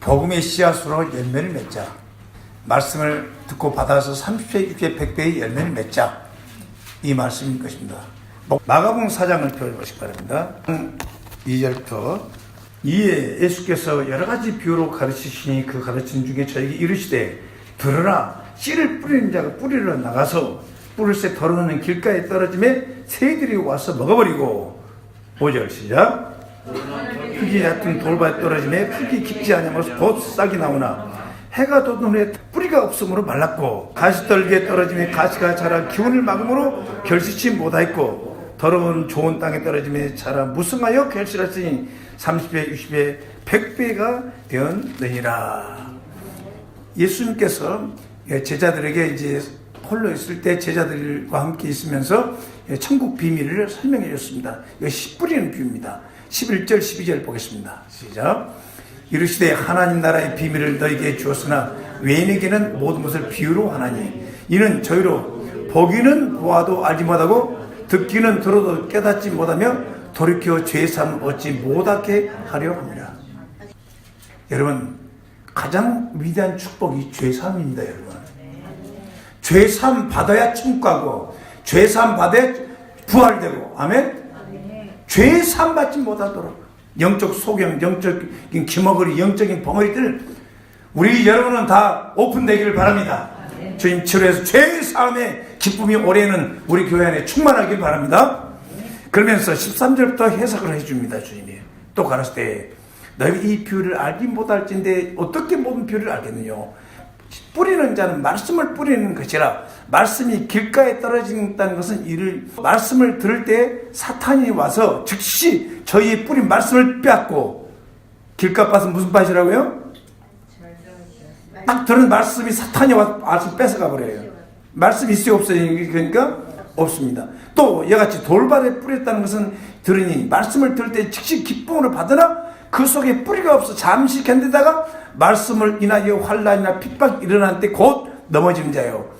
복음의 씨앗으로 열매를 맺자. 말씀을 듣고 받아서 30배, 60배, 100배의 열매를 맺자. 이 말씀인 것입니다. 마가복음 4장을 펴보시기 바랍니다. 2절부터 이에 예수께서 여러 가지 비유로 가르치시니 그 가르침 중에 저에게 이르시되 들으라 씨를 뿌리는 자가 뿌리러 나가서 뿌릴새 더러는 길가에 떨어짐에 새들이 와서 먹어버리고 5절 시작 흙이 얕은 돌밭에 떨어짐에 흙이 깊지 않으면서 곧 싹이 나오나 해가 돋는 후에 뿌리가 없으므로 말랐고 가시떨기에 떨어짐에 가시가 자라 기운을 막음으로 결실치 못하였고 더러운 좋은 땅에 떨어짐에 자라 무성하여 결실하시니 30배, 60배, 100배가 되었느니라. 예수님께서 제자들에게 이제 홀로 있을 때 제자들과 함께 있으면서 천국 비밀을 설명해 줬습니다. 이거 씨 뿌리는 비유입니다. 11절, 12절 보겠습니다. 시작. 이르시되 하나님 나라의 비밀을 너에게 주었으나 외인에게는 모든 것을 비유로 하나니 이는 저희로 보기는 보아도 알지 못하고 듣기는 들어도 깨닫지 못하며 돌이켜 죄사함을 얻지 못하게 하려 합니다. 여러분 가장 위대한 축복이 죄사함입니다. 여러분 죄사함 받아야 천국 가고 죄사함 받아야 부활되고 아멘. 죄사함 받지 못하도록 영적 소경, 영적인 기머거리, 영적인 벙어리들 우리 여러분은 다 오픈되기를 바랍니다. 주님 치료해서 죄사함의 기쁨이 올해는 우리 교회 안에 충만하길 바랍니다. 그러면서 13절부터 해석을 해줍니다. 주님이 또 가르칠 때 너희 이 비유를 알지 못할진데 어떻게 모든 비유를 알겠느냐. 뿌리는 자는 말씀을 뿌리는 것이라. 말씀이 길가에 떨어진다는 것은 이를 말씀을 들을 때 사탄이 와서 즉시 저희의 뿌린 말씀을 빼앗고 길가밭은 무슨 밭이라고요? 딱 들은 말씀이 사탄이 와서 말씀 뺏어가 버려요. 말씀이 있어요 없어요? 그러니까 없습니다. 또 이같이 돌밭에 뿌렸다는 것은 들으니 말씀을 들을 때 즉시 기쁨으로 받으나 그 속에 뿌리가 없어 잠시 견디다가 말씀을 인하여 환난이나 핍박이 일어날 때 곧 넘어지는 자요.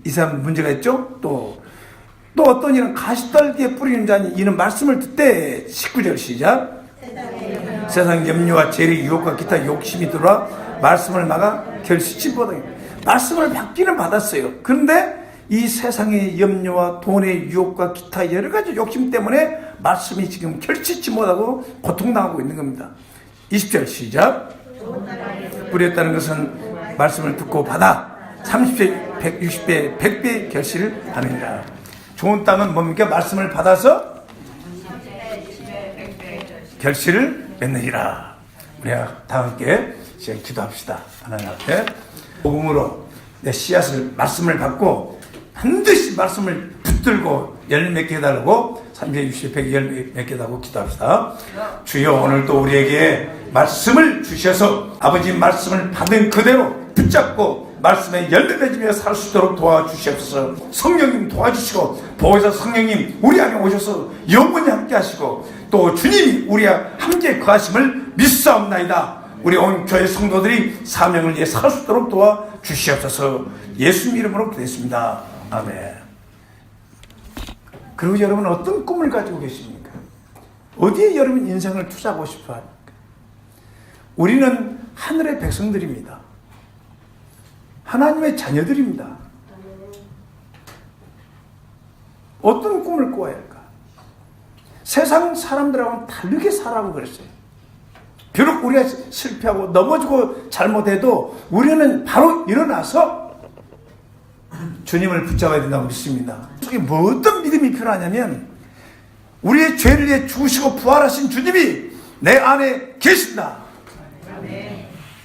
이 사람 문제가 있죠? 또 어떤 이는 가시떨기에 뿌리는 자니 이는 말씀을 듣되 19절 시작 세상 염려와 재리 유혹과 기타 욕심이 들어와 말씀을 막아 결실치 못하게 말씀을 받기는 받았어요. 그런데 이 세상의 염려와 돈의 유혹과 기타 여러 가지 욕심 때문에 말씀이 지금 결실치 못하고 고통당하고 있는 겁니다. 20절 시작 뿌렸다는 것은 말씀을 듣고 받아 30배, 160배, 100배 결실을 하느니라. 좋은 땅은 뭡니까? 말씀을 받아서 결실을 맺느니라. 우리가 다 함께 지금 기도합시다. 하나님 앞에 복음으로 내 씨앗을 말씀을 받고 반드시 말씀을 붙들고 열매 맺게 해달라고 360, 100 열매 맺게 해달라고 기도합시다. 주여 오늘도 우리에게 말씀을 주셔서 아버지 말씀을 받은 그대로 붙잡고 말씀에 열매 맺으며 살 수 있도록 도와주시옵소서. 성령님 도와주시고 보혜사 성령님 우리 안에 오셔서 영원히 함께 하시고 또 주님이 우리와 함께 거하심을 믿사옵나이다. 우리 온 교회 성도들이 사명을 위해 살 수 있도록 도와주시옵소서. 예수님 이름으로 기도했습니다. 아멘. 그리고 여러분 어떤 꿈을 가지고 계십니까? 어디에 여러분 인생을 투자하고 싶어 합니까? 우리는 하늘의 백성들입니다. 하나님의 자녀들입니다. 어떤 꿈을 꾸어야 할까? 세상 사람들하고는 다르게 살아가고 그랬어요. 비록 우리가 실패하고 넘어지고 잘못해도 우리는 바로 일어나서 주님을 붙잡아야 된다고 믿습니다. 그게 뭐 어떤 믿음이 필요하냐면 우리의 죄를 위해 죽으시고 부활하신 주님이 내 안에 계신다.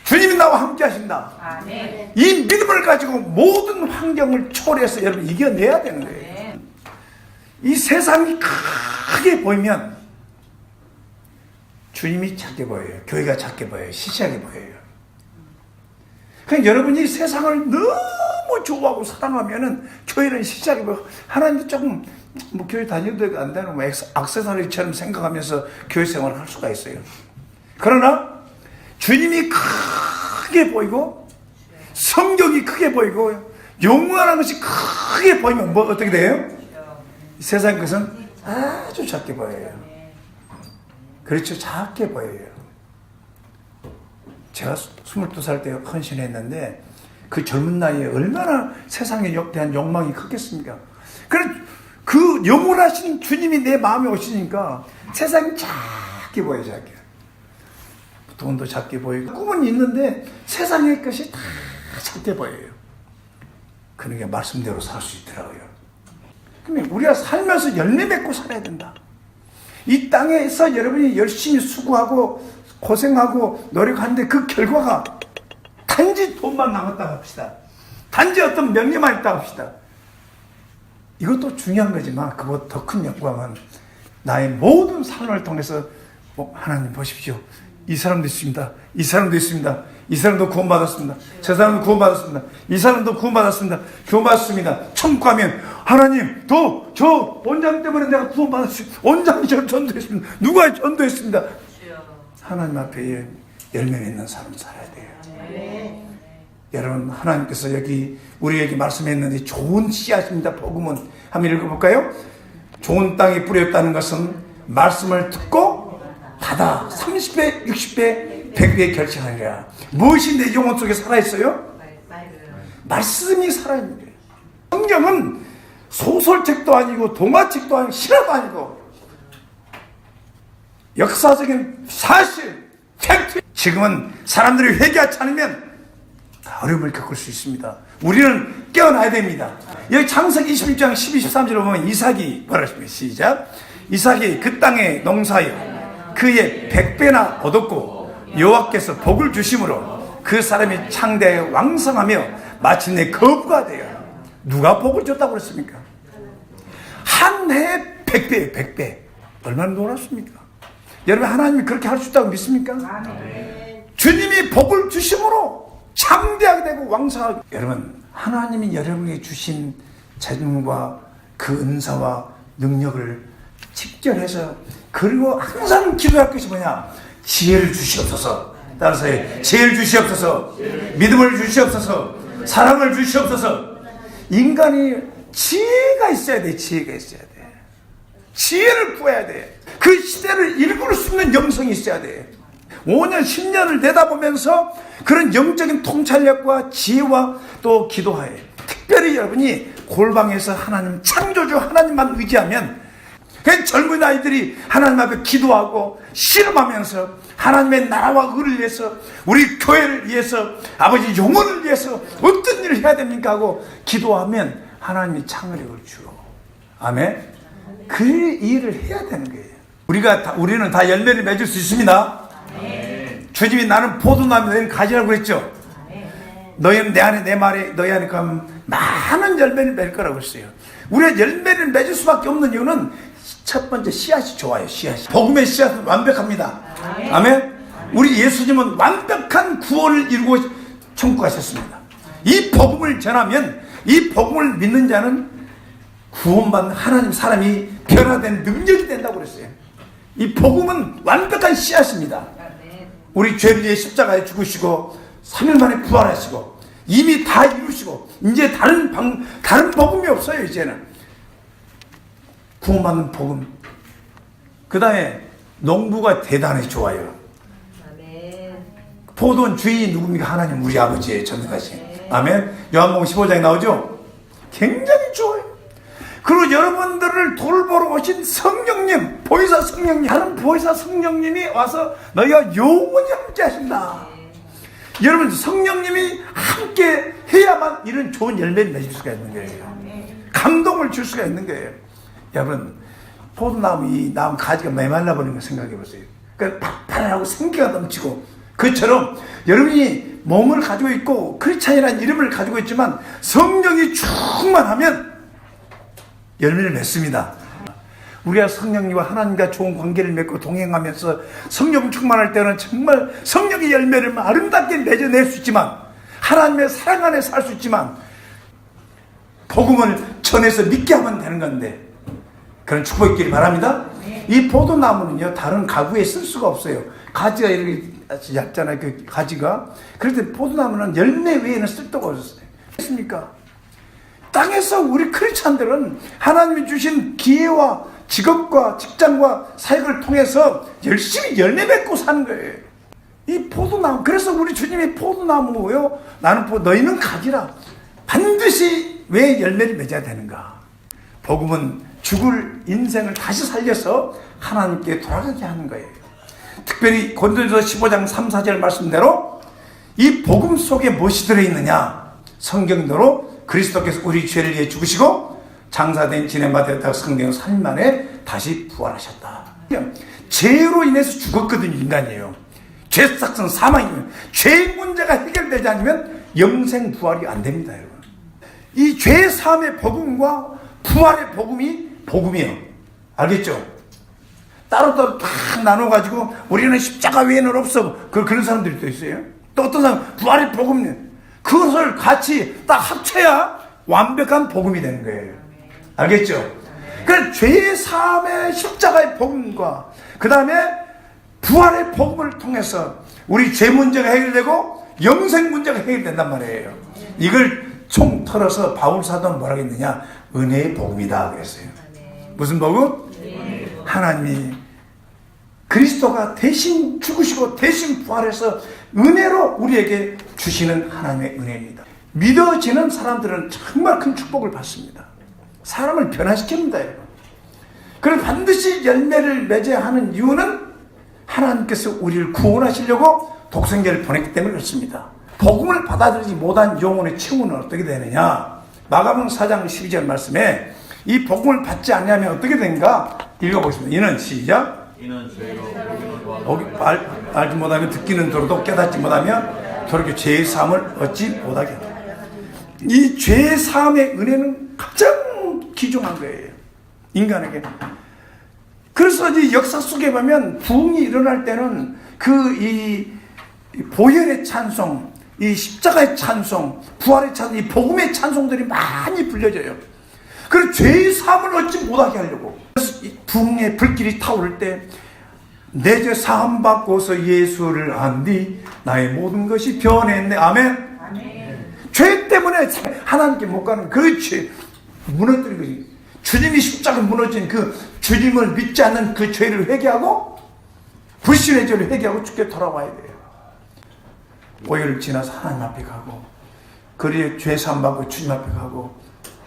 주님이 나와 함께 하신다. 이 믿음을 가지고 모든 환경을 초래해서 여러분 이겨내야 되는 거예요. 이 세상이 크게 보이면 주님이 작게 보여요. 교회가 작게 보여요. 시시하게 보여요. 그러니까 여러분이 세상을 너무 좋아하고 사랑하면은 교회는 시시하게 보여요. 하나님도 조금 뭐 교회 다녀도 안 되는 뭐 액세서리처럼 생각하면서 교회 생활을 할 수가 있어요. 그러나 주님이 크게 보이고 성경이 크게 보이고 영원한 것이 크게 보이면 뭐 어떻게 돼요? 세상 것은 아주 작게 보여요. 그렇죠. 작게 보여요. 제가 22살 때 헌신했는데 그 젊은 나이에 얼마나 세상에 대한 욕망이 컸겠습니까? 그 영원하신 주님이 내 마음에 오시니까 세상이 작게 보여요, 작게. 돈도 작게 보이고 꿈은 있는데 세상의 것이 다 작게 보여요. 그러니까 말씀대로 살 수 있더라고요. 그러면 우리가 살면서 열매 맺고 살아야 된다. 이 땅에서 여러분이 열심히 수고하고 고생하고 노력하는데 그 결과가 단지 돈만 남았다고 합시다. 단지 어떤 명예만 있다고 합시다. 이것도 중요한 거지만 그보다 더 큰 영광은 나의 모든 삶을 통해서 하나님 보십시오. 이 사람도 있습니다. 이 사람도 있습니다. 이 사람도 구원받았습니다. 저 사람도 구원받았습니다. 이 사람도 구원받았습니다. 구원받았습니다. 천국 가면 하나님 저 원장 때문에 내가 구원받았습니다. 원장이 저를 전도했습니다. 누가 전도했습니다. 하나님 앞에 열매 맺는 사람 살아야 돼요. 네. 여러분 하나님께서 여기 우리에게 말씀했는데 좋은 씨앗입니다. 복음은 한번 읽어볼까요? 좋은 땅에 뿌렸다는 것은 말씀을 듣고 받아 30배, 60배, 100배 결정하리라. 무엇이 내 영혼 속에 살아있어요? 말씀이 살아있는 거예요. 성경은 소설책도 아니고 동화책도 아니고 신화도 아니고 역사적인 사실, 팩트. 지금은 사람들이 회개하지 않으면 어려움을 겪을 수 있습니다. 우리는 깨어나야 됩니다. 여기 창세기 21장 12, 13절을 보면 이삭이 뭐라 했습니까? 시작. 이삭이 그 땅에 농사하여 그의 100배나 얻었고 여호와께서 복을 주심으로 그 사람이 창대하여 왕성하며 마침내 거부가 되어. 누가 복을 줬다고 그랬습니까? 한 해에 100배, 100배. 얼마나 놀랐습니까? 여러분 하나님이 그렇게 할 수 있다고 믿습니까? 주님이 복을 주심으로 창대하게 되고 왕성하게. 여러분 하나님이 여러분에게 주신 재능과 그 은사와 능력을 직결해서 그리고 항상 기도할 것이 뭐냐? 지혜를 주시옵소서. 따라서 지혜를 주시옵소서. 믿음을 주시옵소서. 사랑을 주시옵소서. 인간이 지혜가 있어야 돼. 지혜가 있어야 돼. 지혜를 구해야 돼. 그 시대를 읽을 수 있는 영성이 있어야 돼. 5년, 10년을 내다보면서 그런 영적인 통찰력과 지혜와 또 기도하에 특별히 여러분이 골방에서 하나님 창조주 하나님만 의지하면 그 젊은 아이들이 하나님 앞에 기도하고 씨름하면서 하나님의 나라와 의를 위해서 우리 교회를 위해서 아버지 영혼을 위해서 어떤 일을 해야 됩니까 하고 기도하면 하나님이 창의력을 주어. 아멘. 그 일을 해야 되는 거예요. 우리는 다 열매를 맺을 수 있습니다. 주님이 나는 포도나무 너희는 가지라고 그랬죠. 너희는 내 안에 내 말에 너희 안에 가면 많은 열매를 맺을 거라고 했어요. 우리가 열매를 맺을 수밖에 없는 이유는 첫 번째 씨앗이 좋아요. 씨앗이. 복음의 씨앗은 완벽합니다. 아멘. 우리 예수님은 완벽한 구원을 이루고 천국 가셨습니다. 이 복음을 전하면 이 복음을 믿는 자는 구원받는 하나님 사람이 변화된 능력이 된다고 그랬어요. 이 복음은 완벽한 씨앗입니다. 우리 죄를 위해 십자가에 죽으시고 3일 만에 부활하시고 이미 다 이루시고 이제 다른 복음이 없어요. 이제는 구원받는 복음. 그 다음에 농부가 대단히 좋아요. 포도원 주인이 누굽니까? 하나님 우리 아버지의 전능하신. 아멘. 요한복음 15장에 나오죠. 굉장히 좋아요. 그리고 여러분들을 돌보러 오신 성령님, 보혜사 성령님, 다른 보혜사 성령님이 와서 너희가 영원히 함께 하신다. 여러분 성령님이 함께 해야만 이런 좋은 열매를 맺을 수가 있는 거예요. 감동을 줄 수가 있는 거예요. 여러분 포도나무 이 나무 가지가 메말라 버리는 거 생각해 보세요. 그러니까 팔팔하고 생기가 넘치고 그처럼 여러분이 몸을 가지고 있고 크리스찬이라는 이름을 가지고 있지만 성령이 충만하면 열매를 맺습니다. 우리가 성령님과 하나님과 좋은 관계를 맺고 동행하면서 성령 충만할 때는 정말 성령의 열매를 아름답게 맺어낼 수 있지만 하나님의 사랑 안에 살 수 있지만 복음을 전해서 믿게 하면 되는 건데 그런 축복이 있기를 바랍니다. 이 포도나무는요 다른 가구에 쓸 수가 없어요. 가지가 이렇게 얇잖아요. 그 가지가. 그럴 때 포도나무는 열매 외에는 쓸데가 없었어요. 그렇습니까? 땅에서 우리 크리스찬들은 하나님이 주신 기회와 직업과 직장과 사역을 통해서 열심히 열매 맺고 사는 거예요. 이 포도나무, 그래서 우리 주님이 포도나무요, 나는 너희는 가지라. 반드시 왜 열매를 맺어야 되는가? 복음은 죽을 인생을 다시 살려서 하나님께 돌아가게 하는 거예요. 특별히 고린도전서 15장 3, 4절 말씀대로 이 복음 속에 무엇이 들어있느냐? 성경대로 그리스도께서 우리 죄를 위해 죽으시고 장사된 지냄바 되었다가 성령 3일 만에 다시 부활하셨다. 죄로 인해서 죽었거든요. 인간이에요. 죄삭성 사망이에요. 죄 문제가 해결되지 않으면 영생 부활이 안 됩니다. 여러분. 이 죄 사함의 복음과 부활의 복음이 복음이에요. 알겠죠? 따로따로 다 나눠가지고 우리는 십자가 외에는 없어. 그런 사람들이 또 있어요. 또 어떤 사람 부활의 복음이에요. 그것을 같이 딱 합쳐야 완벽한 복음이 되는 거예요. 알겠죠? 그래서 죄 사함의 십자가의 복음과 그 다음에 부활의 복음을 통해서 우리 죄 문제가 해결되고 영생 문제가 해결된단 말이에요. 이걸 총 털어서 바울 사도는 뭐라고 했느냐? 은혜의 복음이다 그랬어요. 무슨 복음? 하나님이 그리스도가 대신 죽으시고 대신 부활해서 은혜로 우리에게 주시는 하나님의 은혜입니다. 믿어지는 사람들은 정말 큰 축복을 받습니다. 사람을 변화시킵니다. 여러분. 그래서 반드시 열매를 맺어야 하는 이유는 하나님께서 우리를 구원하시려고 독생자를 보냈기 때문에 그렇습니다. 복음을 받아들이지 못한 영혼의 체험은 어떻게 되느냐? 마가복음 4장 12절 말씀에 이 복음을 받지 않으면 어떻게 되는가? 읽어보겠습니다. 이는 시작. 이는 죄로 알지 못하면 듣기는 들어도 깨닫지 못하면 저렇게 죄의 사함을 얻지 못하게 한다. 이 죄의 사함의 은혜는 가장 귀중한 거예요. 인간에게. 그래서 이 역사 속에 보면 부흥이 일어날 때는 이 보혈의 찬송, 이 십자가의 찬송, 부활의 찬송, 이 복음의 찬송들이 많이 불려져요. 그래서 죄의 사함을 얻지 못하게 하려고. 그래서 이 부흥의 불길이 타오를 때 내 죄 사함 받고서 예수를 안디 나의 모든 것이 변했네. 아멘. 죄 때문에 하나님께 못 가는 그 죄 무너뜨린 거지. 주님이 십자가 무너진 그 주님을 믿지 않는 그 죄를 회개하고 불신의 죄를 회개하고 주께 돌아와야 돼요. 오해를 지나서 하나님 앞에 가고 그리에 죄 사함 받고 주님 앞에 가고.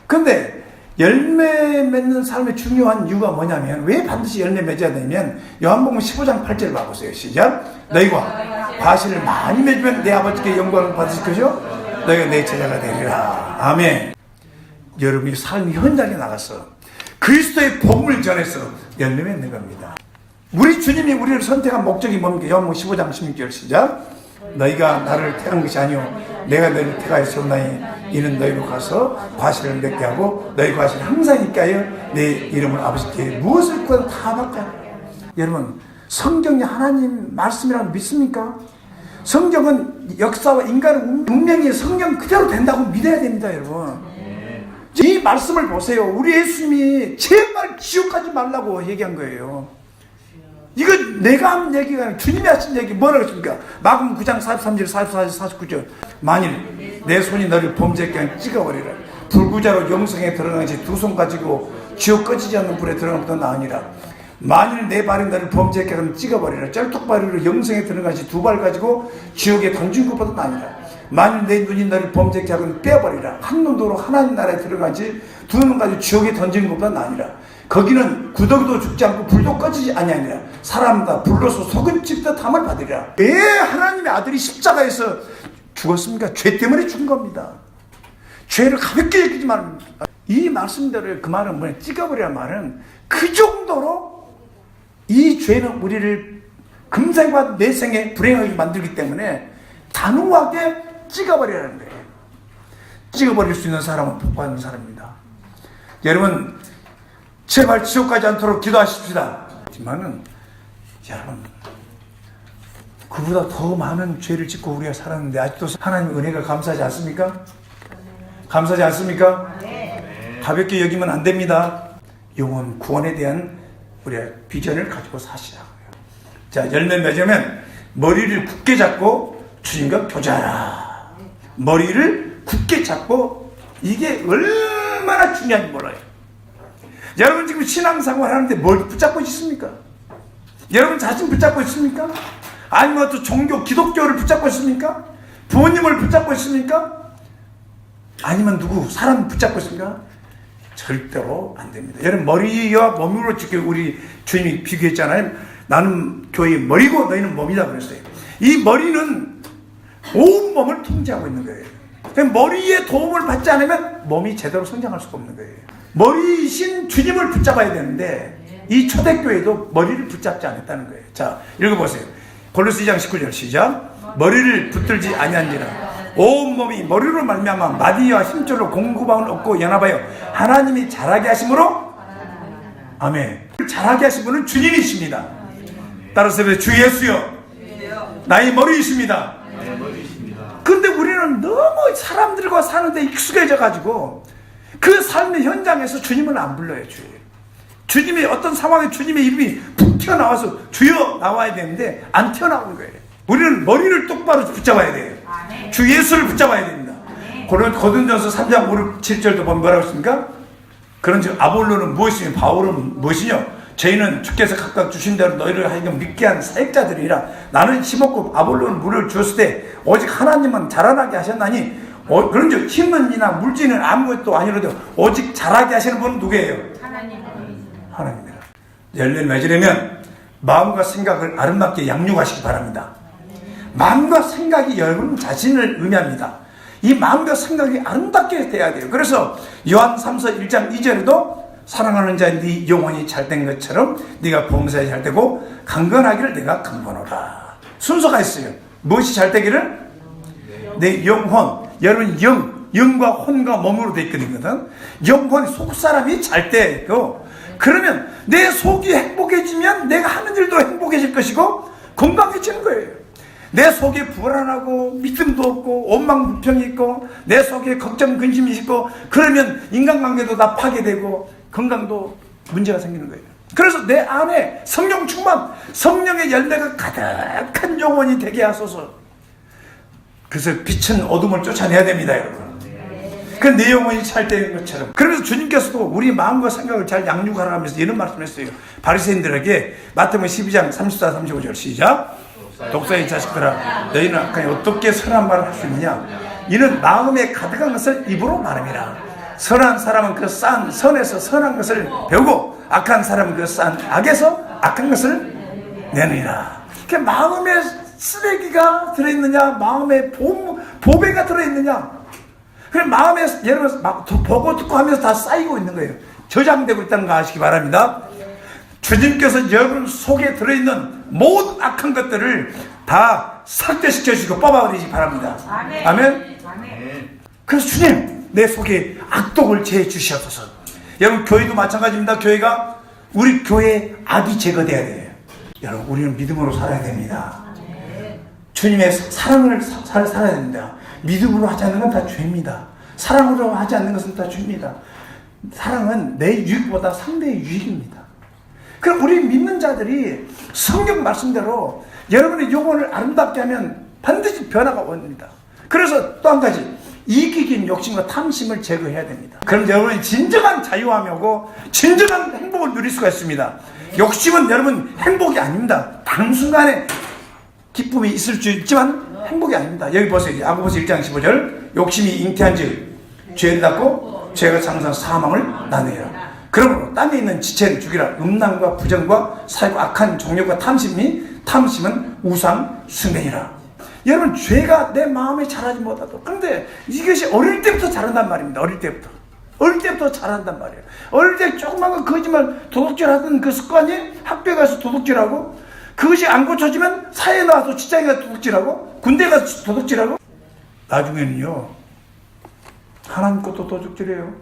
근데 열매 맺는 삶의 중요한 이유가 뭐냐면 왜 반드시 열매 맺어야 되냐면 요한복음 15장 8절 봐보세요. 시작. 너희가 과실을 많이 맺으면 내 아버지께 영광을 받으실 것이요 너희가 내 제자가 되리라. 아멘. 여러분이 삶의 현장에 나가서 그리스도의 복음을 전해서 열매 맺는 겁니다. 우리 주님이 우리를 선택한 목적이 뭡니까? 요한복음 15장 16절 시작. 너희가 나를 택한 것이 아니오 내가 너희를 택하여 세웠나니 이는 너희로 가서 과실을 맺게 하고 너희 과실을 항상 있게 하여 내 이름을 아버지께 무엇을 구하든 다 받게. 여러분 성경이 하나님 말씀이라고 믿습니까? 성경은 역사와 인간의 운명이 성경 그대로 된다고 믿어야 됩니다. 여러분 이 말씀을 보세요. 우리 예수님이 제발 지옥 가지 말라고 얘기한 거예요. 이거 내가 한 얘기가 아니라 주님이 하신 얘기 뭐라고 했습니까? 마가복음 9장 43절 44절 49절 만일 내 손이 너를 범죄케 하면 찍어버리라. 불구자로 영생에 들어가지 두 손 가지고 지옥 꺼지지 않는 불에 들어가면 더 나으니라. 만일 내 발이 너를 범죄케 하면 찍어버리라. 쩔뚝발이로 영생에 들어가지 두 발 가지고 지옥에 던진 것보다 나으니라. 만일 내 눈이 너를 범죄케 하면 빼버리라. 한 눈으로 하나님 나라에 들어가지 두 눈 가지고 지옥에 던진 것보다 나으니라. 거기는 구더기도 죽지 않고 불도 꺼지지 아니하니라. 사람다 불로서 소금 찝듯 함을 받으리라. 왜 하나님의 아들이 십자가에서 죽었습니까? 죄 때문에 죽은 겁니다. 죄를 가볍게 여기지 말고. 이 말씀대로 그 말은 뭐냐? 찍어버리란 말은 그 정도로 이 죄는 우리를 금생과 내생에 불행하게 만들기 때문에 단호하게 찍어버리라는 거예요. 찍어버릴 수 있는 사람은 복받는 사람입니다. 여러분 제발 지옥 가지 않도록 기도하십시다. 하지만은 여러분 그보다 더 많은 죄를 짓고 우리가 살았는데 아직도 하나님의 은혜가 감사하지 않습니까? 감사하지 않습니까? 가볍게 여기면 안 됩니다. 영혼 구원에 대한 우리의 비전을 가지고 사시라고요. 자, 열매 맺으면 머리를 굳게 잡고 주님과 교제하라. 머리를 굳게 잡고 이게 얼마나 중요한지 몰라요. 여러분 지금 신앙생활 하는데 뭘 붙잡고 있습니까? 여러분 자신 붙잡고 있습니까? 아니면 또 종교 기독교를 붙잡고 있습니까? 부모님을 붙잡고 있습니까? 아니면 누구 사람 붙잡고 있습니까? 절대로 안 됩니다. 여러분, 머리와 몸으로 지금 우리 주님이 비교했잖아요. 나는 교회의 머리고 너희는 몸이다 그랬어요. 이 머리는 온 몸을 통제하고 있는 거예요. 머리의 도움을 받지 않으면 몸이 제대로 성장할 수가 없는 거예요. 머리이신 주님을 붙잡아야 되는데 이 초대교회도 머리를 붙잡지 않았다는 거예요. 자, 읽어보세요. 골로새 2장 19절 시작. 머리를 붙들지 아니한지라 온 몸이 머리로 말미암아 마디와 힘줄로 공급함을 얻고 연합하여 하나님이 자라게 하심으로 아멘. 자라게 하신 분은 주님이십니다. 따라서 주 예수여 나의 머리이십니다. 그런데 우리는 너무 사람들과 사는데 익숙해져 가지고 그 삶의 현장에서 주님을 안 불러요. 주님의 어떤 상황에 주님의 이름이 푹 튀어나와서 주여 나와야 되는데 안 튀어나오는 거예요. 우리는 머리를 똑바로 붙잡아야 돼요. 주 예수를 붙잡아야 됩니다. 고린도전서 3장 5, 7절도 보면 뭐라고 했습니까? 그런즉 아볼로는 무엇이며 바울은 무엇이냐? 저희는 주께서 각각 주신 대로 너희를 하여금 믿게 한 사역자들이라. 나는 심었고 아볼로는 물을 주었을 때 오직 하나님은 자라나게 하셨나니 그런즉 힘은 이나 물질은 아무것도 아니라도 오직 자라게 하시는 분은 누구예요? 하나님이라. 열매를 맺으려면 마음과 생각을 아름답게 양육하시기 바랍니다. 마음과 생각이 여러분 자신을 의미합니다. 이 마음과 생각이 아름답게 돼야 돼요. 그래서 요한 3서 1장 2절에도 사랑하는 자의 네 영혼이 잘된 것처럼 네가 범사에 잘되고 강건하기를 내가 강건하라. 순서가 있어요. 무엇이 잘되기를? 내 영혼. 여러분 영과 혼과 몸으로 되어 있거든. 영혼 속사람이 잘되고 그러면 내 속이 행복해지면 내가 하는 일도 행복해질 것이고 건강해지는 거예요. 내 속에 불안하고 믿음도 없고 원망불평이 있고 내 속에 걱정 근심이 있고 그러면 인간관계도 다 파괴되고 건강도 문제가 생기는 거예요. 그래서 내 안에 성령 충만, 성령의 열매가 가득한 영혼이 되게 하소서. 그래서 빛은 어둠을 쫓아내야 됩니다, 여러분. 그 내 영혼이 잘 되는 것처럼. 그래서 주님께서도 우리 마음과 생각을 잘 양육하라 하면서 이런 말씀했어요. 바리새인들에게 마태복음 12장 34, 35절 시작. 독사의 자식들아 너희는 악하니 어떻게 선한 말을 할 수 있느냐? 이는 마음에 가득한 것을 입으로 말함이라. 선한 사람은 그 싼 선에서 선한 것을 배우고 악한 사람은 그 싼 악에서 악한 것을 내느니라. 그 마음에 쓰레기가 들어있느냐, 마음에 보배가 들어있느냐. 그래 마음에 예를 들어서 막 보고 듣고 하면서 다 쌓이고 있는 거예요. 저장되고 있다는 거 아시기 바랍니다. 주님께서 여러분 속에 들어있는 모든 악한 것들을 다 삭제시켜 주시고 뽑아버리시기 바랍니다. 아멘. 아멘. 그래서 주님 내 속에 악독을 제해 주시옵소서. 여러분 교회도 마찬가지입니다. 교회가 우리 교회의 악이 제거돼야 돼요. 여러분 우리는 믿음으로 살아야 됩니다. 주님의 사랑을 살아야 됩니다. 믿음으로 하지 않는 건 다 죄입니다. 사랑으로 하지 않는 것은 다 죄입니다. 사랑은 내 유익보다 상대의 유익입니다. 그럼 우리 믿는 자들이 성경 말씀대로 여러분의 영혼을 아름답게 하면 반드시 변화가 옵니다. 그래서 또 한 가지 이기긴 욕심과 탐심을 제거해야 됩니다. 그럼 여러분이 진정한 자유함이 오고 진정한 행복을 누릴 수가 있습니다. 욕심은 여러분 행복이 아닙니다. 단순간에 기쁨이 있을 수 있지만 행복이 아닙니다. 여기 보세요. 야고보서 1장 15절 욕심이 잉태한즉 죄를 낳고 죄가 장사한 사망을 낳느니라. 그러므로 땅에 있는 지체를 죽이라. 음란과 부정과 사욕과 악한 정욕과 탐심은 우상 숭배니라. 여러분 죄가 내 마음에 자라지 못하도 그런데 이것이 어릴 때부터 자란단 말입니다. 어릴 때부터 자란단 말이에요. 어릴 때 조그만 거 거짓말 도둑질하던 그 습관이 학교에 가서 도둑질하고 그것이 안 고쳐지면 사회에 나와서 직장에 가서 도둑질하고 군대에 가서 도둑질하고 나중에는요 하나님 것도 도둑질해요.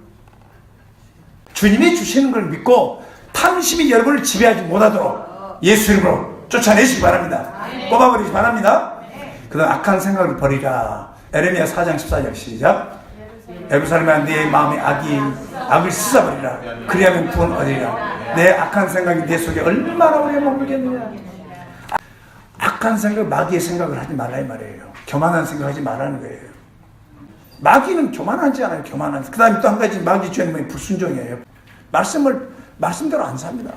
주님이 주시는 걸 믿고 탐심이 여러분을 지배하지 못하도록 예수 이름으로 쫓아내시기 바랍니다. 뽑아버리기 바랍니다. 그 다음 악한 생각을 버리라. 에레미야 4장 14절 시작. 예루살렘아 네 마음에 악을 씻어버리라. 그리하면 구원 얻으리라. 내 악한 생각이 내 속에 얼마나 오래 머물겠느냐. 악한 생각, 마귀의 생각을 하지 말라 이 말이에요. 교만한 생각하지 말라는 거예요. 마귀는 교만하지 않아요. 교만한. 그 다음에 또 한 가지 마귀 죄는 불순종이에요. 말씀대로 안 삽니다.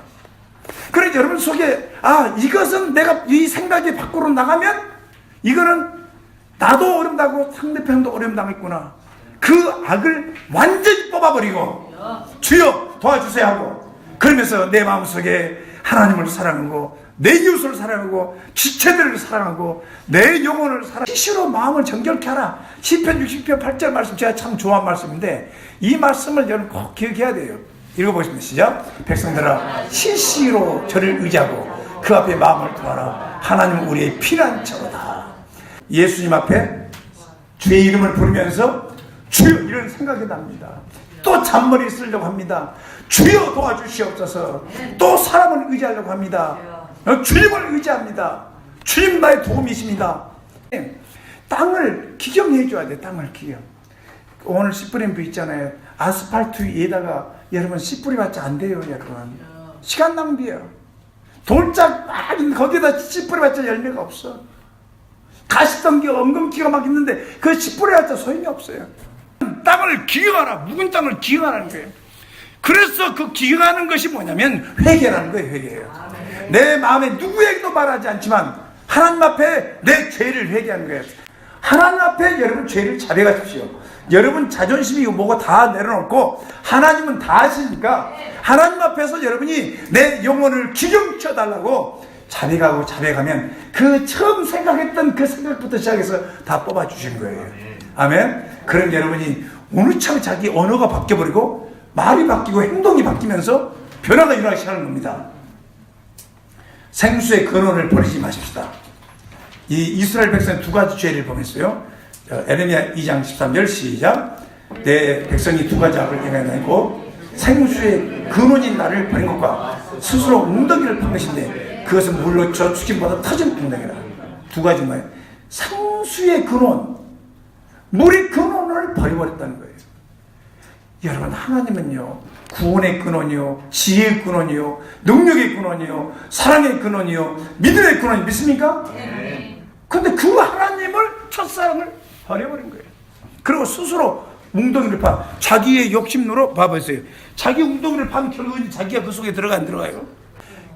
그래서 여러분 속에 이것은 내가 이 생각이 밖으로 나가면 이거는 나도 어렵다고 상대편도 어려움당했구나. 그 악을 완전히 뽑아버리고 주여 도와주세요 하고, 그러면서 내 마음속에 하나님을 사랑하고 내 이웃을 사랑하고 지체들을 사랑하고 내 영혼을 사랑하고 시시로 마음을 정결케 하라. 시편 60편 8절 말씀 제가 참 좋아하는 말씀인데, 이 말씀을 여러분 꼭 기억해야 돼요. 읽어보겠습니다. 시작. 백성들아 시시로 저를 의지하고 그 앞에 마음을 두어라. 하나님은 우리의 피난처로다. 예수님 앞에 주의 이름을 부르면서 주여 이런 생각이 납니다. 또 잔머리 쓰려고 합니다. 주여 도와주시옵소서. 또 사람을 의지하려고 합니다. 주님을 의지합니다. 주님 나의 도움이십니다. 땅을 기경해 줘야 돼. 땅을 기경. 오늘 씨 뿌린 부 있잖아요. 아스팔트 위에다가 여러분 씨 뿌리봤자 안 돼요. 여러분 시간 낭비예요. 돌짝 막 거기에다 씨 뿌리봤자 열매가 없어. 가시덤기 엉겅퀴가 막 있는데 그 씨 뿌리봤자 소용이 없어요. 땅을 기경하라. 묵은 땅을 기경하라는 거예요. 그래서 그 기경하는 것이 뭐냐면 회개라는 거예요. 회개예요. 내 마음에 누구에게도 말하지 않지만 하나님 앞에 내 죄를 회개하는 거예요. 하나님 앞에 여러분 죄를 자백하십시오. 여러분 자존심이고 뭐고 다 내려놓고 하나님은 다 아시니까 하나님 앞에서 여러분이 내 영혼을 기경쳐 달라고 자백하고 자백하면 그 처음 생각했던 그 생각부터 시작해서 다 뽑아주신 거예요. 아멘. 그럼 여러분이 어느 참 자기 언어가 바뀌어버리고 말이 바뀌고 행동이 바뀌면서 변화가 일어나기 시작하는 겁니다. 생수의 근원을 버리지 마십시다. 이 이스라엘 백성의 두 가지 죄를 범했어요. 에레미야 2장 13절 시작. 내 백성이 두 가지 악을 행하고 생수의 근원인 나를 버린 것과 스스로 웅덩이를 판 것인데 그것은 물로 저 죽임보다 터진 웅덩이라. 두 가지 뭐예요? 생수의 근원, 물의 근원을 버려버렸다는 거예요. 여러분 하나님은요 구원의 근원이요 지혜의 근원이요 능력의 근원이요 사랑의 근원이요 믿음의 근원이 믿습니까? 그런데 그 하나님을 첫사랑을 버려버린 거예요. 그리고 스스로 웅덩이를 파 자기의 욕심으로 봐보세요. 자기 웅덩이를 파면 결국은 자기가 그 속에 들어가 안 들어가요?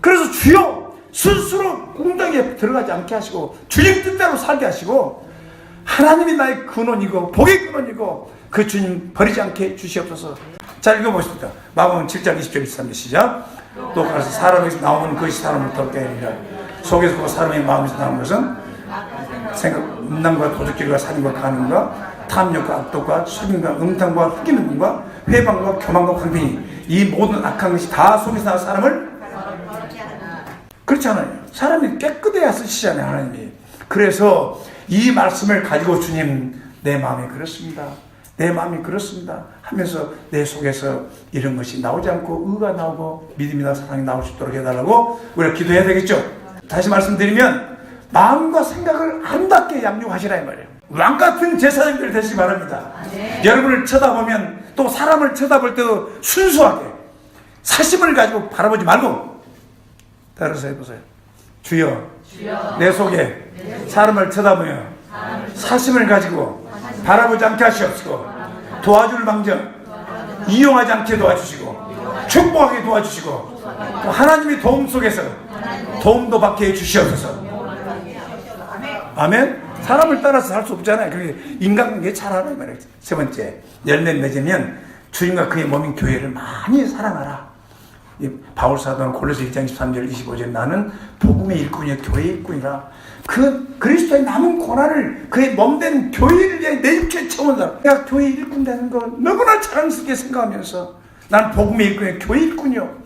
그래서 주여 스스로 웅덩이에 들어가지 않게 하시고 주님 뜻대로 살게 하시고 하나님이 나의 근원이고 복의 근원이고 그 주님 버리지 않게 주시옵소서. 자 읽어보십시다. 마가복음 7장 20절 23절 시작. 또 가서 사람에서 나오는 것이 사람을 덮게 하리라. 속에서 그 사람의 마음에서 나오는 것은 생각, 음란과 도둑질과 살인과 간음과 탐욕과 악독과 속임과 음탕과 흑기는 분과 회방과 교만과 광변이 이 모든 악한 것이 다 속에서 나와 사람을 그렇잖아요. 사람이 깨끗해야 쓰시잖아요. 하나님이. 그래서 이 말씀을 가지고 주님 내 마음이 그렇습니다. 내 마음이 그렇습니다 하면서 내 속에서 이런 것이 나오지 않고 의가 나오고 믿음이나 사랑이 나올 수 있도록 해달라고 우리가 기도해야 되겠죠. 다시 말씀드리면 마음과 생각을 아름답게 양육하시라 이 말이에요. 왕같은 제사장들 되시기 바랍니다. 여러분을 쳐다보면 또 사람을 쳐다볼 때도 순수하게 사심을 가지고 바라보지 말고 따라서 해보세요. 주여 내 속에 사람을 쳐다보며 사심을 가지고 바라보지 않게 하시옵시고 도와줄 망정 이용하지 않게 도와주시고 축복하게 도와주시고 또 하나님의 도움 속에서 도움도 받게 해주시옵소서. 아멘. 사람을 따라서 살 수 없잖아요. 그게 인간관계 잘하라 이 말이에요. 세 번째 열매 맺으면 주님과 그의 몸인 교회를 많이 사랑하라. 바울 사도는 골로새 1장 23절 25절 나는 복음의 일꾼이요 교회의 일꾼이라. 그 그리스도의 남은 고난을 그의 몸된 교회를 위해 내 육체에 채운다. 내가 교회의 일꾼 되는 거 너무나 자랑스럽게 생각하면서 나는 복음의 일꾼이요 교회의 일꾼이요.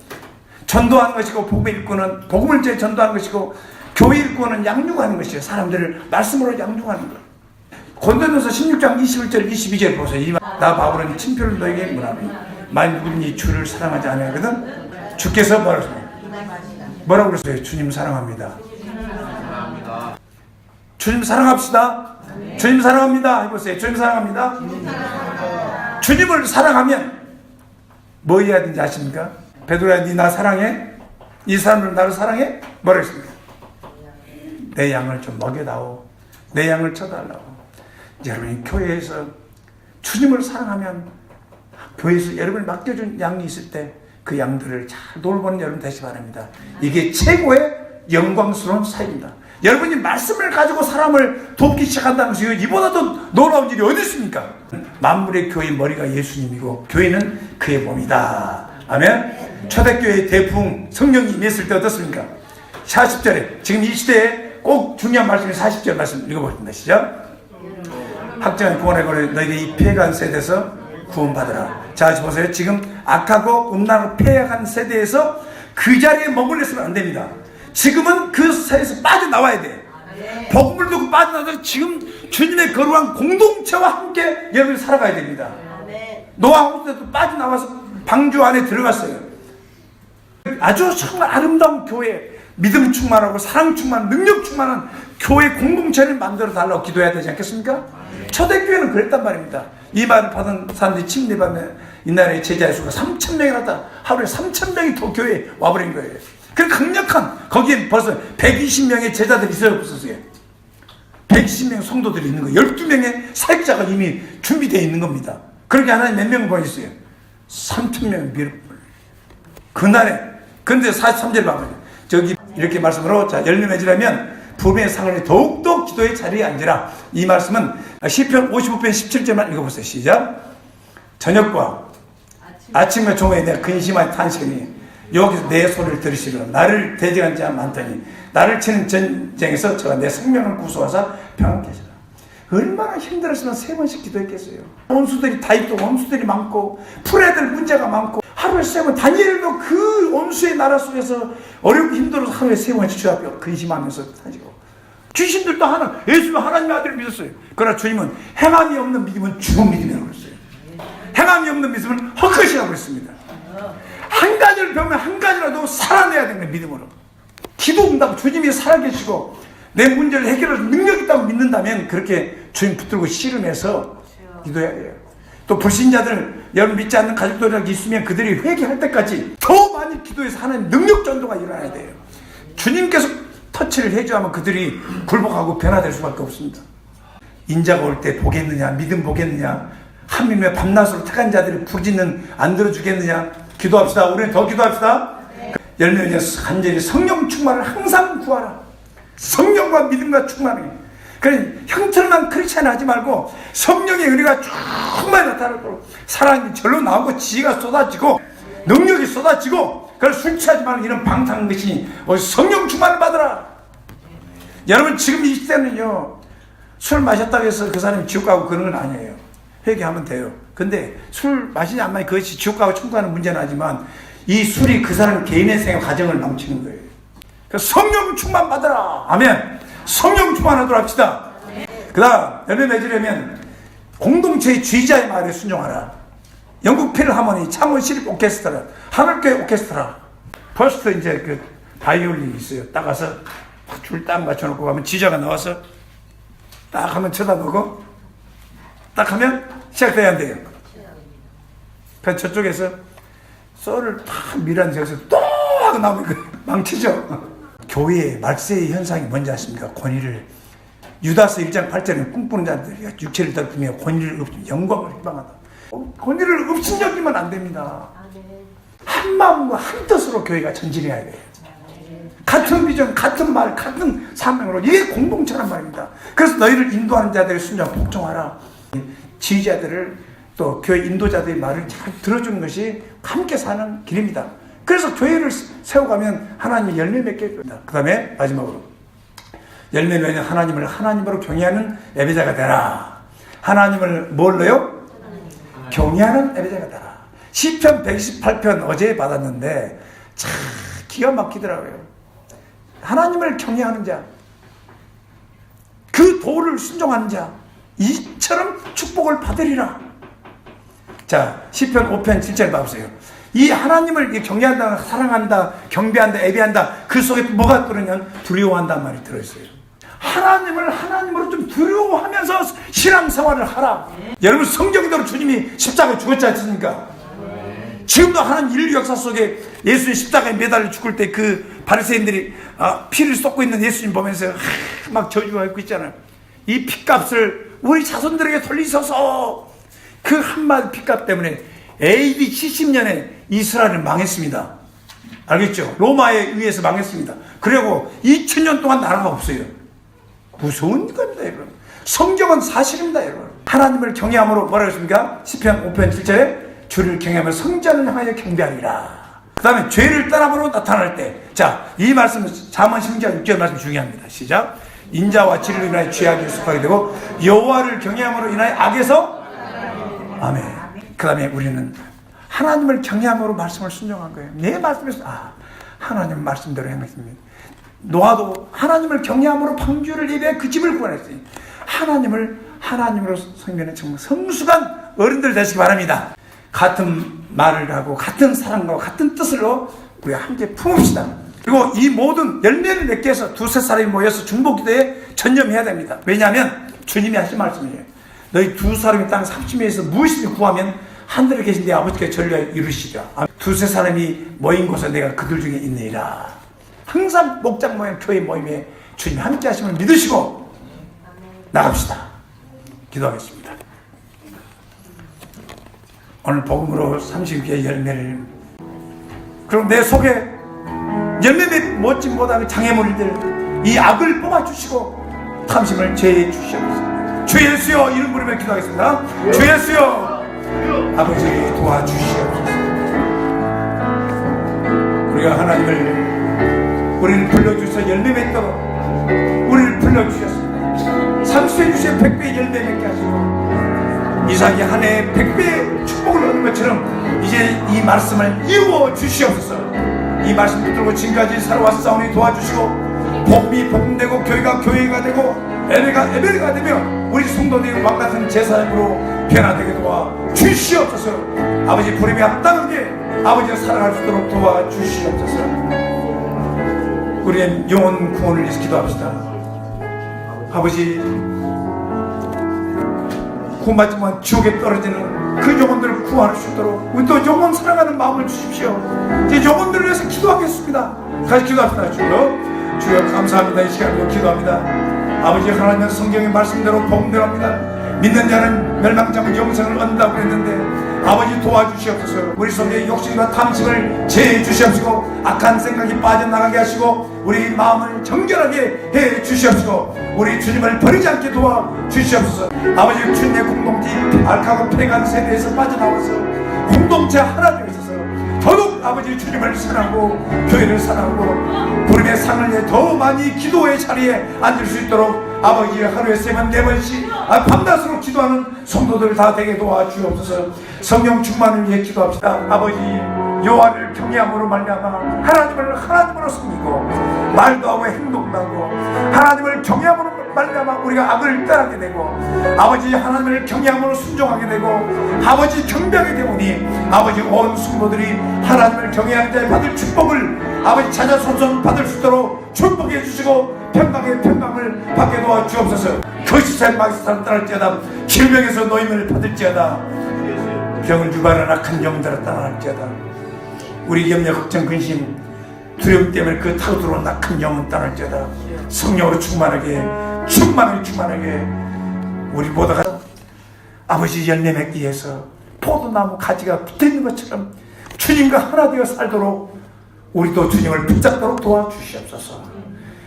전도하는 것이고 복음의 일꾼은 복음을 제 전도하는 것이고 교회 일꾼은 양육하는 것이에요. 사람들을 말씀으로 양육하는 거예요. 고린도전서 16장 21절 22절 보세요. 나 바울은 친표를 너에게 문하노니 만일 누구든지 주를 사랑하지 아니하거든 주께서 뭐라고 그러세요? 주님 사랑합니다. 주님 사랑합시다. 주님 사랑합니다. 해보세요. 주님 사랑합니다. 주님을 사랑하면 뭐 해야 되는지 아십니까? 베드로야 니 나 사랑해? 이 사람들 나를 사랑해? 뭐라 했습니까? 내 양을 좀 먹여다오. 내 양을 쳐달라고. 여러분이 교회에서 주님을 사랑하면 교회에서 여러분이 맡겨준 양이 있을 때 그 양들을 잘 돌보는 여러분 되시기 바랍니다. 이게 최고의 영광스러운 사역입니다. 여러분이 말씀을 가지고 사람을 돕기 시작한다는 것이 이보다도 놀라운 일이 어디 있습니까? 만물의 교회의 머리가 예수님이고 교회는 그의 몸이다. 아멘. 초대교회의 대풍 성령이 임했을 때 어떻습니까? 40절에 지금 이 시대에 꼭 중요한 말씀이 40절 말씀 읽어보겠습니다. 시작. 확정한 구원의 거를 너희가 이 패간 세대에서 구원받으라. 자, 보세요. 지금 악하고 음란하고 패약한 세대에서 그 자리에 머물러 있으면 안 됩니다. 지금은 그 세에서 빠져나와야 돼. 복음을 듣고 빠져나와서 지금 주님의 거룩한 공동체와 함께 여러분이 살아가야 됩니다. 노아 때도 빠져나와서 방주 안에 들어갔어요. 아주 정말 아름다운 교회, 믿음 충만하고 사랑 충만한 능력 충만한 교회 공동체를 만들어 달라고 기도해야 되지 않겠습니까? 초대교회는 그랬단 말입니다. 이 말을 받은 사람들이 침례받는 이날의 제자의 수가 3,000명이나 하루에 3,000명이 더 교회에 와버린 거예요. 그 강력한, 거기에 벌써 120명의 제자들이 있었어요. 120명 성도들이 있는 거예요. 12명의 사역자가 이미 준비되어 있는 겁니다. 그렇게 하나님 몇 명을 보냈어요? 3,000명을 밀어버려요. 그날에. 그런데 43절 봐봐요. 저기 이렇게 말씀으로, 자, 열매 맺으려면 부의 상을 더욱더 기도의 자리에 앉으라. 이 말씀은 시편 55편 17절만 읽어보세요. 시작. 저녁과 아침과 종에 내가 근심한 탄식이니 여기서 내 소리를 들으시려. 나를 대적한 자 많더니 나를 치는 전쟁에서 저가 내 생명을 구수하사 평안케 하시라. 얼마나 힘들었으면 3번씩 기도했겠어요. 원수들이 다 있고 원수들이 많고 풀애들 문제가 많고 하루에 3번, 다니엘도 그 원수의 나라 속에서 어렵고 힘들어서 하루에 3번씩 주 앞에 근심하면서 사시고, 귀신들도 예수는 하나님의 아들을 믿었어요. 그러나 주님은 행함이 없는 믿음은 죽은 믿음이라고 그랬어요. 행함이 없는 믿음은 헛것이라고 그랬습니다. 한 가지를 배우면 한 가지라도 살아내야 되는 믿음으로. 기도 응답, 주님이 살아계시고 내 문제를 해결할 능력이 있다고 믿는다면 그렇게 주님 붙들고 씨름해서 기도해야 돼요. 또 불신자들, 여러분 믿지 않는 가족들이랑 있으면 그들이 회개할 때까지 더 많이 기도해서 하나님 능력 전도가 일어나야 돼요. 주님께서 터치를 해줘야만 그들이 굴복하고 변화될 수밖에 없습니다. 인자가 올 때 보겠느냐, 믿음 보겠느냐, 하나님의 밤낮으로 택한 자들이 부르짖는 안 들어주겠느냐. 기도합시다. 우리는 더 기도합시다. 열매 맺어서 간절히 성령 충만을 항상 구하라. 성령과 믿음과 충만을. 그래, 형틀만 크리스찬 하지 말고 성령의 은혜가 충만히 나타나도록 사랑이 절로 나오고 지혜가 쏟아지고 능력이 쏟아지고, 그걸 술 취하지 말고 이런 방탕한 것이 성령 충만을 받으라. 여러분 지금 이 시대는요, 술 마셨다고 해서 그 사람이 지옥 가고 그런 건 아니에요. 회개하면 돼요. 근데 술 마시지 안 마시 그것이 지옥 가고 천국 가는 문제는 하지만 이 술이 그 사람 개인의 생활 가정을 망치는 거예요. 그래서 성령 충만 받으라. 아멘. 성령 충만하도록 합시다. 그 다음 열매 맺으려면 공동체의 주의자의 말에 순종하라. 영국 필하모니, 창원 시립 오케스트라, 하늘교회 오케스트라, 퍼스트 이제 그 바이올린이 있어요. 딱 가서 줄 딱 맞춰놓고 가면 지자가 나와서 딱 하면 쳐다보고 딱 하면 시작돼야 한대요. 그래서 저쪽에서 썰을 탁 밀어내서 여기서 또 하고 나오면 망치죠. 교회의 말세의 현상이 뭔지 아십니까? 권위를, 유다서 1장 8절에 꿈꾸는 자들이 육체를 덮으며 권위를 없으며 영광을 희망하다. 권위를 없인 여기면 안 됩니다. 한 마음과 한 뜻으로 교회가 전진해야 돼요. 같은 비전, 같은 말, 같은 사명으로. 이게 공동체란 말입니다. 그래서 너희를 인도하는 자들의 순종 복종하라. 지휘자들을, 또 교회 인도자들의 말을 잘 들어주는 것이 함께 사는 길입니다. 그래서 교회를 세워가면 하나님이 열매 맺게 됩니다. 그 다음에 마지막으로 열매 맺는 하나님을 하나님으로 경외하는 예배자가 되라. 하나님을 뭘로요? 경외하는 예배자가 되라. 시편 128편 어제 받았는데 참 기가 막히더라고요. 하나님을 경외하는 자, 그 도를 순종하는 자, 이처럼 축복을 받으리라. 자, 시편 5편 7절 봐보세요. 이 하나님을 경외한다, 사랑한다, 경배한다, 예배한다, 그 속에 뭐가 들어있냐면 두려워한다는 말이 들어있어요. 하나님을 하나님으로 좀 두려워하면서 신앙생활을 하라. 여러분 성경대로 주님이 십자가에 죽었지 않습니까? 지금도 하나님 인류 역사 속에 예수님 십자가에 매달려 죽을 때 그 바리새인들이 피를 쏟고 있는 예수님 보면서 막 저주하고 있잖아요. 이 피값을 우리 자손들에게 돌리소서. 그 한마디 피값 때문에 AD 70년에 이스라엘은 망했습니다. 알겠죠? 로마에 의해서 망했습니다. 그리고 2000년 동안 나라가 없어요. 무서운 겁니다, 여러분. 성경은 사실입니다, 여러분. 하나님을 경외함으로 뭐라고 했습니까? 시편 5편 7절에 주를 경외하며 성전을 향하여 경배하리라. 그 다음에 죄를 떠남으로 나타날 때, 자, 이 말씀은 잠언 10장 6절 말씀 중요합니다. 시작. 인자와 진리로 인하여 죄악에 속하게 되고 여호와를 경외함으로 인하여 악에서 아멘. 그 다음에 우리는 하나님을 경외함으로 말씀을 순종한 거예요. 내 말씀에서 하나님 말씀대로 행했습니다. 노아도 하나님을 경외함으로 방주를 예배해 그 집을 구원했어요. 하나님으로 섬기는 정말 성숙한 어른들 되시기 바랍니다. 같은 말을 하고 같은 사랑과 같은 뜻으로 우리가 함께 품읍시다. 그리고 이 모든 열매를 맺기 위해서 두세 사람이 모여서 중보기도에 전념해야 됩니다. 왜냐하면 주님이 하신 말씀이에요. 너희 두 사람이 땅 30미에서 무엇이든지 구하면 하늘에 계신 내 아버지께 전례 이루시리라. 두세 사람이 모인 곳에 내가 그들 중에 있느니라. 항상 목장 모임, 교회 모임에 주님이 함께 하심을 믿으시고 나갑시다. 기도하겠습니다. 오늘 복음으로 30개의 열매를, 그럼 내 속에 열매 멋진 못하는 장애물들 이 악을 뽑아주시고 탐심을 제해 주시옵소서. 주 예수여 이름 부르며 기도하겠습니다. 주 예수여 아버지 도와주시옵소서. 우리가 우리를 불러주셔서 열매 맺도록 우리를 불러주셨습니다. 30배 주시어 100배의 열매 맺게 하시고 이삭이 한 해에 100배의 축복을 얻는 것처럼 이제 이 말씀을 이루어 주시옵소서. 이 말씀 붙들고 지금까지 살아왔사오니 도와주시고 복음이 복음되고 교회가 교회가 되고 예배가 예배가 되며 우리 성도들이 왕같은 제사장으로 변화되게 도와주시옵소서. 아버지 부름에 합당하게 아버지가 살아갈 수 있도록 도와주시옵소서. 우리의 영혼 구원을 위해서 기도합시다. 아버지 구원받지만 지옥에 떨어지는 그 영혼들을 구할 수 있도록 우리 또 영혼 사랑하는 마음을 주십시오. 이제 영혼들을 위해서 기도하겠습니다. 같이 기도합시다. 주여 감사합니다. 이 시간으로 기도합니다. 아버지 하나님은 성경의 말씀대로 복음대로 합니다. 믿는 자는 멸망자는 영생을 얻는다고 그랬는데 아버지 도와주시옵소서. 우리 속에 욕심과 탐심을 제해 주시옵시고 악한 생각이 빠져나가게 하시고 우리 마음을 정결하게 해 주시옵시고 우리 주님을 버리지 않게 도와주시옵소서. 아버지 주님의 공동체 악하고 패간 세대에서 빠져나와서 공동체 하나 되어 있어서 더욱 아버지 주님을 사랑하고 교회를 사랑하고 부름의 상을 내 더 많이 기도의 자리에 앉을 수 있도록 아버지 하루에 3번 4번씩 밤낮으로 기도하는 성도들 다 되게 도와주옵소서. 성령 충만을 위해 기도합시다. 아버지 여호와를 경외함으로 말미암아 하나님으로 섬기고 말도 하고 행동도 하고 하나님을 경외함으로 말미암아 우리가 악을 떠나게 되고 아버지 하나님을 경외함으로 순종하게 되고 아버지 경배하게 되오니 아버지 온 성도들이 하나님을 경외하는 자에 받을 축복을 아버지 찾아 손손 받을 수 있도록 축복해 주시고 평강의 평강을 받게 도와주옵소서. 거짓의 마귀를 따를지어다 질병에서 노임을 받을지어다 병을 유발하는 악한 영들을 따라할지어다 우리 염려 걱정 근심 두려움 때문에 그 타고 들어온 악한 영은 따를지어다 성령으로 충만하게 우리 모두가 아버지 열매 맺기 위해서 포도나무 가지가 붙어있는 것처럼 주님과 하나 되어 살도록 우리도 주님을 붙잡도록 도와주시옵소서.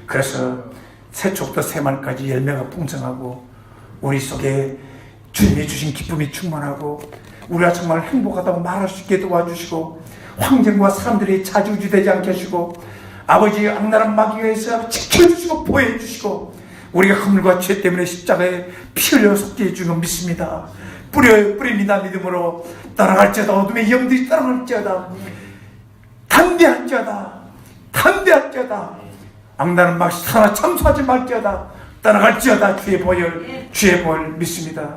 그래서 새촉부터 새말까지 열매가 풍성하고 우리 속에 주님이 주신 기쁨이 충만하고 우리가 정말 행복하다고 말할 수 있게 도와주시고 환경과 사람들이 자주지되지 않게 하시고 아버지 악랄한 마귀에서 지켜주시고 보호해주시고 우리가 허물과 죄 때문에 십자가에 피 흘려 속죄해 주는 건 믿습니다. 뿌립니다. 믿음으로 따라갈지어다 어둠의 영들이 따라갈지어다 담대할지어다 악랄한 마귀 하나 참수하지 말지어다 따라갈지어다 주의 보혈 믿습니다.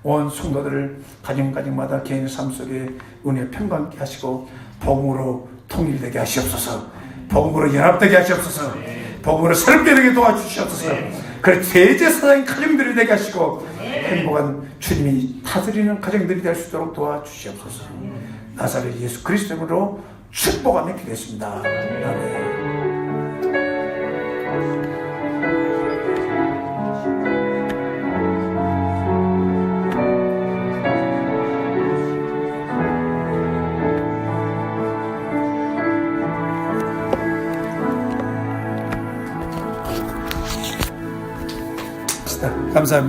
온 성도들을 가정마다 개인의 삶 속에 은혜 평강케 하시고 복음으로 통일되게 하시옵소서. 복음으로 연합되게 하시옵소서. 복음으로 새롭게 되게 도와주시옵소서. 그래 대제사장인 가정들이 되게 하시고 행복한 주님이 다스리는 가정들이 될 수 있도록 도와주시옵소서. 나사렛 예수 그리스도 이름으로 축복하며 기도했습니다. 아멘. 하겠습니다. 감사합니다.